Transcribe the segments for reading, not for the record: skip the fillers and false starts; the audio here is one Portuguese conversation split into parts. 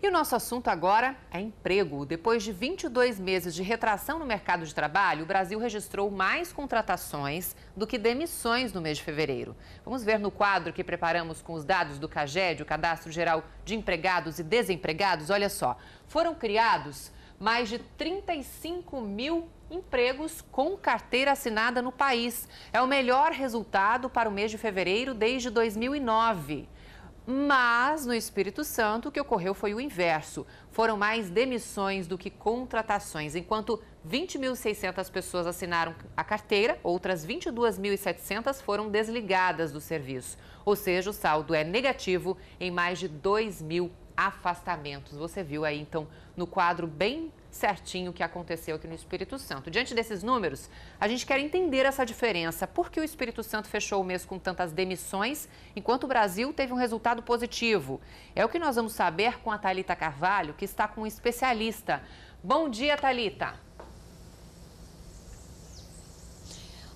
E o nosso assunto agora é emprego. Depois de 22 meses de retração no mercado de trabalho, o Brasil registrou mais contratações do que demissões no mês de fevereiro. Vamos ver no quadro que preparamos com os dados do CAGED, o Cadastro Geral de Empregados e Desempregados. Olha só, foram criados mais de 35 mil empregos com carteira assinada no país. É o melhor resultado para o mês de fevereiro desde 2009. Mas no Espírito Santo o que ocorreu foi o inverso. Foram mais demissões do que contratações. Enquanto 20.600 pessoas assinaram a carteira, outras 22.700 foram desligadas do serviço. Ou seja, o saldo é negativo em mais de 2.000 afastamentos. Você viu aí, então, no quadro bem certinho o que aconteceu aqui no Espírito Santo. Diante desses números, a gente quer entender essa diferença. Por que o Espírito Santo fechou o mês com tantas demissões, enquanto o Brasil teve um resultado positivo? É o que nós vamos saber com a Thalita Carvalho, que está com um especialista. Bom dia, Thalita.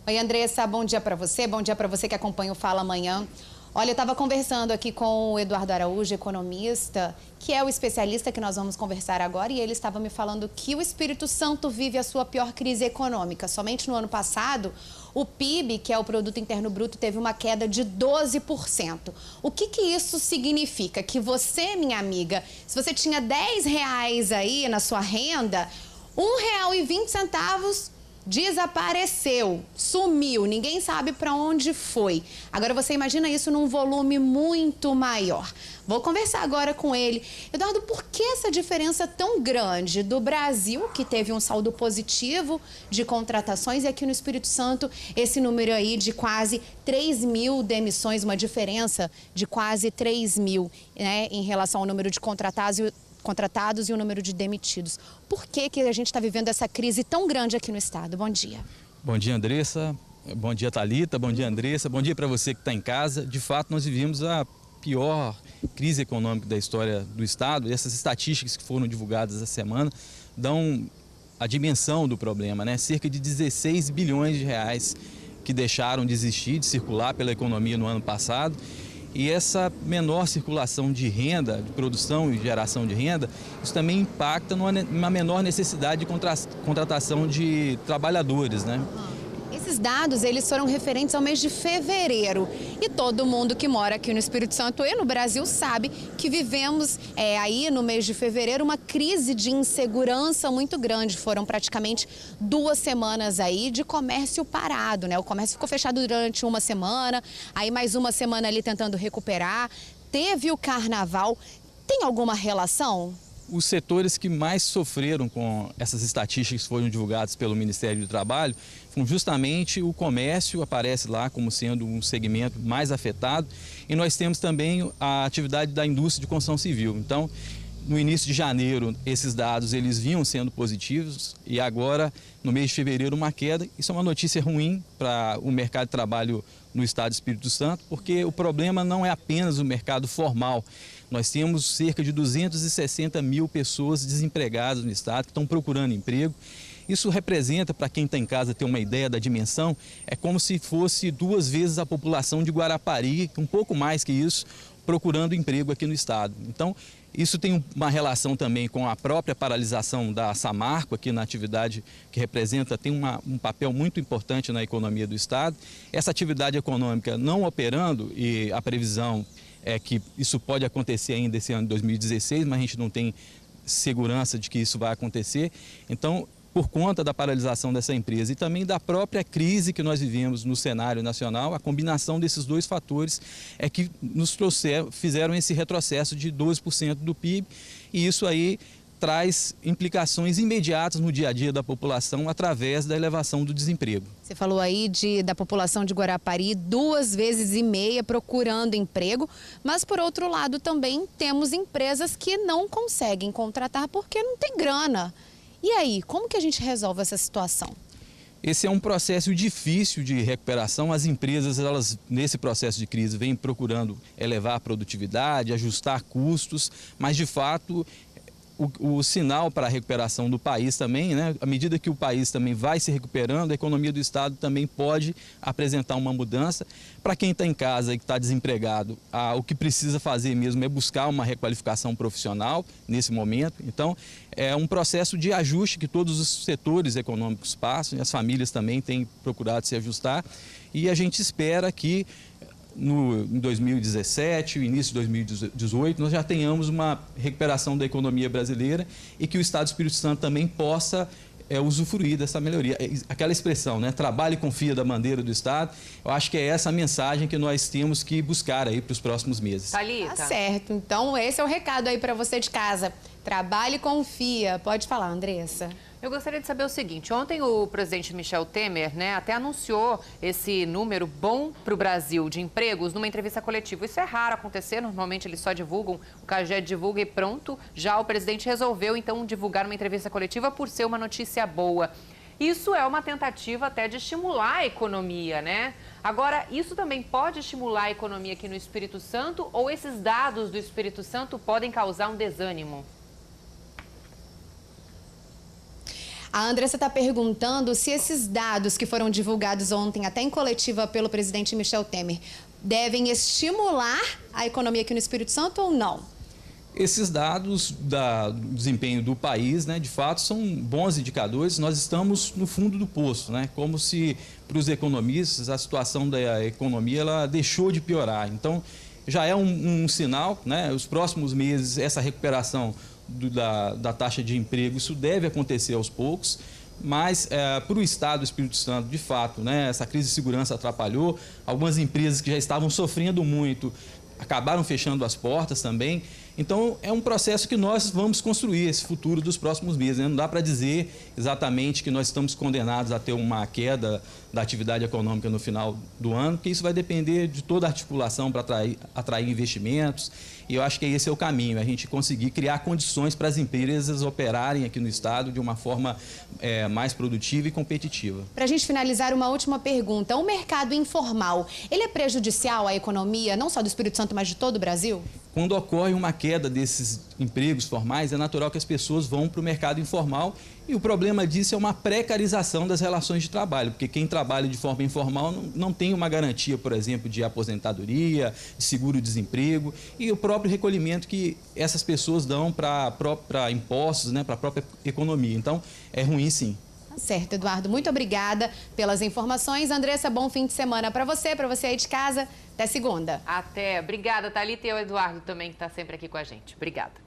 Oi, Andressa, bom dia para você que acompanha o Fala Amanhã. Olha, eu estava conversando aqui com o Eduardo Araújo, economista, que é o especialista que nós vamos conversar agora, e ele estava me falando que o Espírito Santo vive a sua pior crise econômica. Somente no ano passado, o PIB, que é o Produto Interno Bruto, teve uma queda de 12%. O que isso significa? Que você, minha amiga, se você tinha R$10 aí na sua renda, R$1,20 desapareceu, sumiu, ninguém sabe para onde foi. Agora você imagina isso num volume muito maior. Vou conversar agora com ele. Eduardo, por que essa diferença tão grande do Brasil, que teve um saldo positivo de contratações, e aqui no Espírito Santo esse número aí de quase 3.000 demissões, uma diferença de quase 3.000, né, em relação ao número de contratados e o número de demitidos. Por que a gente está vivendo essa crise tão grande aqui no estado? Bom dia. Bom dia, Andressa. Bom dia, Thalita. Bom dia, Andressa. Bom dia para você que está em casa. De fato, nós vivemos a pior crise econômica da história do estado. E essas estatísticas que foram divulgadas essa semana dão a dimensão do problema, né? Cerca de 16 bilhões de reais que deixaram de existir, de circular pela economia no ano passado. E essa menor circulação de renda, de produção e geração de renda, isso também impacta numa menor necessidade de contratação de trabalhadores, né? Esses dados, eles foram referentes ao mês de fevereiro. E todo mundo que mora aqui no Espírito Santo e no Brasil sabe que vivemos aí no mês de fevereiro uma crise de insegurança muito grande. Foram praticamente 2 semanas aí de comércio parado, né? O comércio ficou fechado durante uma semana, aí mais uma semana ali tentando recuperar. Teve o carnaval. Tem alguma relação? Os setores que mais sofreram com essas estatísticas que foram divulgadas pelo Ministério do Trabalho foram justamente o comércio, aparece lá como sendo um segmento mais afetado, e nós temos também a atividade da indústria de construção civil. Então, no início de janeiro, esses dados eles vinham sendo positivos, e agora, no mês de fevereiro, uma queda. Isso é uma notícia ruim para o mercado de trabalho no estado do Espírito Santo, porque o problema não é apenas o mercado formal. Nós temos cerca de 260 mil pessoas desempregadas no estado que estão procurando emprego. Isso representa, para quem está em casa ter uma ideia da dimensão, é como se fosse 2 vezes a população de Guarapari, um pouco mais que isso, procurando emprego aqui no estado. Então, isso tem uma relação também com a própria paralisação da Samarco aqui na atividade que representa, tem um papel muito importante na economia do estado. Essa atividade econômica não operando, e a previsão é que isso pode acontecer ainda esse ano de 2016, mas a gente não tem segurança de que isso vai acontecer. Então, por conta da paralisação dessa empresa e também da própria crise que nós vivemos no cenário nacional, a combinação desses 2 fatores é que fizeram esse retrocesso de 12% do PIB, e isso aí traz implicações imediatas no dia a dia da população através da elevação do desemprego. Você falou aí da população de Guarapari 2,5 vezes procurando emprego, mas por outro lado também temos empresas que não conseguem contratar porque não tem grana. E aí, como que a gente resolve essa situação? Esse é um processo difícil de recuperação. As empresas, elas, nesse processo de crise, vêm procurando elevar a produtividade, ajustar custos, mas de fato o sinal para a recuperação do país também, né? À medida que o país também vai se recuperando, a economia do Estado também pode apresentar uma mudança. Para quem está em casa e que está desempregado, o que precisa fazer mesmo é buscar uma requalificação profissional nesse momento. Então, é um processo de ajuste que todos os setores econômicos passam, e as famílias também têm procurado se ajustar, e a gente espera que em 2017, o início de 2018, nós já tenhamos uma recuperação da economia brasileira e que o Estado do Espírito Santo também possa usufruir dessa melhoria. Aquela expressão, né? Trabalhe e confia da bandeira do Estado, eu acho que é essa a mensagem que nós temos que buscar aí para os próximos meses. Thalita. Tá certo. Então, esse é o recado aí para você de casa. Trabalhe e confia. Pode falar, Andressa. Eu gostaria de saber o seguinte, ontem o presidente Michel Temer, até anunciou esse número bom para o Brasil de empregos numa entrevista coletiva. Isso é raro acontecer, normalmente eles só divulgam, o CAGED divulga e pronto. Já o presidente resolveu, então, divulgar uma entrevista coletiva por ser uma notícia boa. Isso é uma tentativa até de estimular a economia, né? Agora, isso também pode estimular a economia aqui no Espírito Santo ou esses dados do Espírito Santo podem causar um desânimo? A Andressa está perguntando se esses dados que foram divulgados ontem, até em coletiva pelo presidente Michel Temer, devem estimular a economia aqui no Espírito Santo ou não? Esses dados do desempenho do país, né, de fato, são bons indicadores. Nós estamos no fundo do poço, né? Como se, para os economistas, a situação da economia ela deixou de piorar. Então, já é um sinal, né? Os próximos meses, essa recuperação da taxa de emprego, isso deve acontecer aos poucos, mas para o Estado do Espírito Santo, de fato, né, essa crise de segurança atrapalhou, algumas empresas que já estavam sofrendo muito acabaram fechando as portas também. Então, é um processo que nós vamos construir esse futuro dos próximos meses, né? Não dá para dizer exatamente que nós estamos condenados a ter uma queda da atividade econômica no final do ano, porque isso vai depender de toda a articulação para atrair investimentos. E eu acho que esse é o caminho, a gente conseguir criar condições para as empresas operarem aqui no Estado de uma forma mais produtiva e competitiva. Para a gente finalizar, uma última pergunta. O mercado informal, ele é prejudicial à economia, não só do Espírito Santo, mas de todo o Brasil? Quando ocorre uma queda desses empregos formais, é natural que as pessoas vão para o mercado informal e o problema disso é uma precarização das relações de trabalho, porque quem trabalha de forma informal não tem uma garantia, por exemplo, de aposentadoria, de seguro-desemprego e o próprio recolhimento que essas pessoas dão para impostos, né, para a própria economia. Então, é ruim sim. Certo, Eduardo. Muito obrigada pelas informações. Andressa, bom fim de semana para você aí de casa. Até segunda. Até. Obrigada, Thalita, e o Eduardo também, que está sempre aqui com a gente. Obrigada.